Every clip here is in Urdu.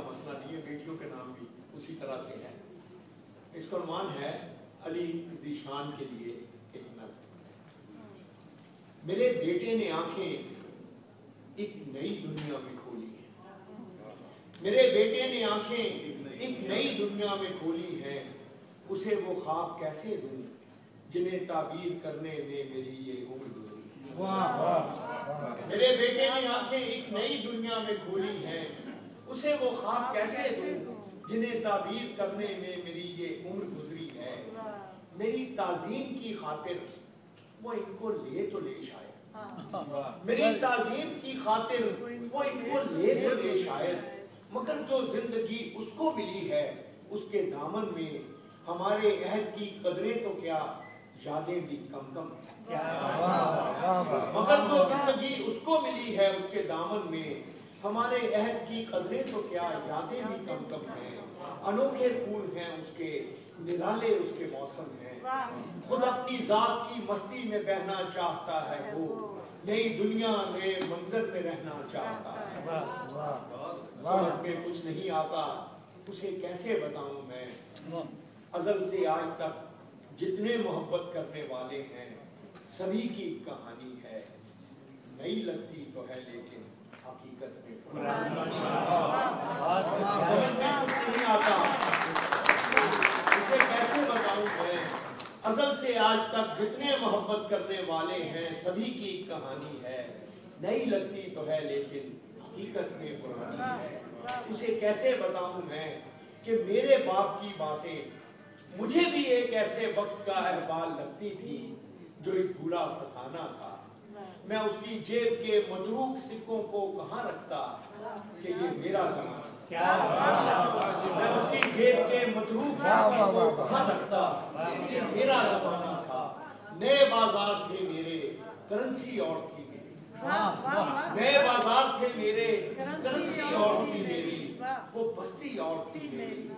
مسئلہ نہیں ہے، بیٹیوں کے نام بھی اسی طرح سے ہے۔ اس کا عنوان ہے علی ذیشان کے لیے ایک نظم۔ میرے بیٹے نے آنکھیں ایک نئی دنیا میں کھولی ہیں، میرے بیٹے نے آنکھیں ایک نئی دنیا میں کھولی ہیں، اسے وہ خواب کیسے دوں جنہیں تعبیر کرنے میں میری یہ عمر گزری۔ میرے بیٹے نے آنکھیں ایک نئی دنیا میں کھولی ہیں، اسے وہ خواب کیسے دوں جنہیں تعبیر کرنے میں میری یہ عمر گزری ہے۔ میری تعظیم کی خاطر وہ ان کو لے تو لے شاید، میری تعظیم کی خاطر وہ ان کو لے تو لے شاید، مگر جو زندگی اس کو ملی ہے اس کے دامن میں ہمارے عہد کی قدریں تو کیا یادیں بھی کم کم ہیں۔ مگر جو زندگی اس کو ملی ہے اس کے دامن میں ہمارے عہد کی قدریں تو کیا یادیں بھی کم کم ہیں۔ انوکھے پھول ہیں اس کے، نرالے اس کے موسم ہیں، خود اپنی ذات کی مستی میں بہنا چاہتا ہے وہ، نئی دنیا نئے منظر میں رہنا چاہتا ہے۔ سمجھ میں کچھ نہیں آتا اسے کیسے بتاؤں میں، ازل سے آج تک جتنے محبت کرنے والے ہیں سبھی کی کہانی ہے، نئی لگتی تو ہے لیکن حقیقت میں پرانی۔ سمجھ میں کچھ نہیں آتا اسے کیسے بتاؤں میں، ازل سے آج تک جتنے محبت کرنے والے ہیں سبھی کی کہانی ہے، نئی لگتی تو ہے لیکن حقیقت میں پرانی ہے۔ اسے کیسے بتاؤں میں کہ میرے باپ کی باتیں مجھے بھی ایک ایسے وقت کا احوال لگتی تھی جو ایک بھولا فسانہ تھا، میں اس کی جیب کے متروک سکوں کو کہاں رکھتا کہ یہ میرا زمانہ، میں اس کی جیب کے متروک سکوں کو کہاں رکھتا کہ یہ میرا زمانہ تھا۔ نئے بازار تھے میرے، کرنسی اور تھی میری، نئے بازار تھے میرے، کرنسی اور تھی میری، وہ بستی اور تھی میری،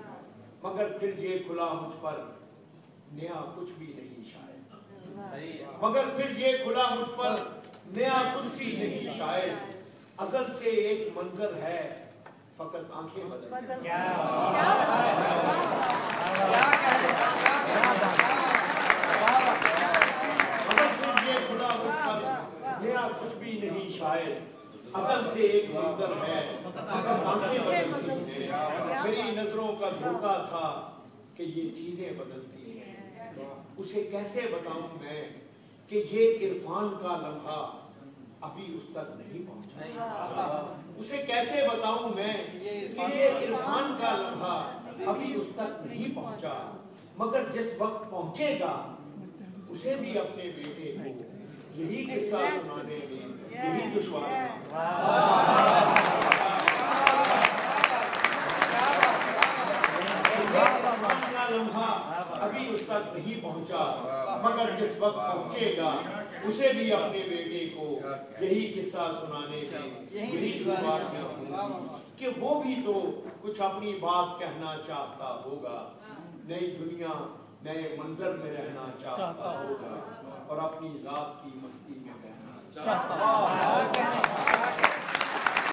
مگر پھر یہ کھلا مجھ پر نیا کچھ بھی نہیں شاید، مگر پھر یہ کھلا مجھ پر نیا کچھ بھی نہیں شاید، ازل سے ایک منظر ہے فقط آنکھیں بدل مگر پھر یہ کھلا مجھ پر نیا کچھ بھی نہیں شاید، اصل سے ایک منظر ہے فقط آنکھیں بدلتی ہیں۔ میری نظروں کا دھوکہ تھا کہ یہ چیزیں بدلتی ہیں، اسے کیسے بتاؤں میں کہ یہ عرفان کا لمحہ ابھی اس تک نہیں پہنچا، اسے کیسے بتاؤں میں کہ یہ عرفان کا لمحہ ابھی اس تک نہیں پہنچا، مگر جس وقت پہنچے گا اسے بھی اپنے بیٹے کو یہی قصہ سنانے میں یہی دشوار لمحہ ابھی اس تک نہیں پہنچا، مگر جس وقت پہنچے گا اسے بھی اپنے بیٹے کو یہی قصہ سنانے میں یہی دشوار میں ہوں کہ وہ بھی تو کچھ اپنی بات کہنا چاہتا ہوگا، نئی دنیا نئے منظر میں رہنا چاہتا ہوگا اور اپنی ذات کی مستی میں رہنا چاہتا ہوگا۔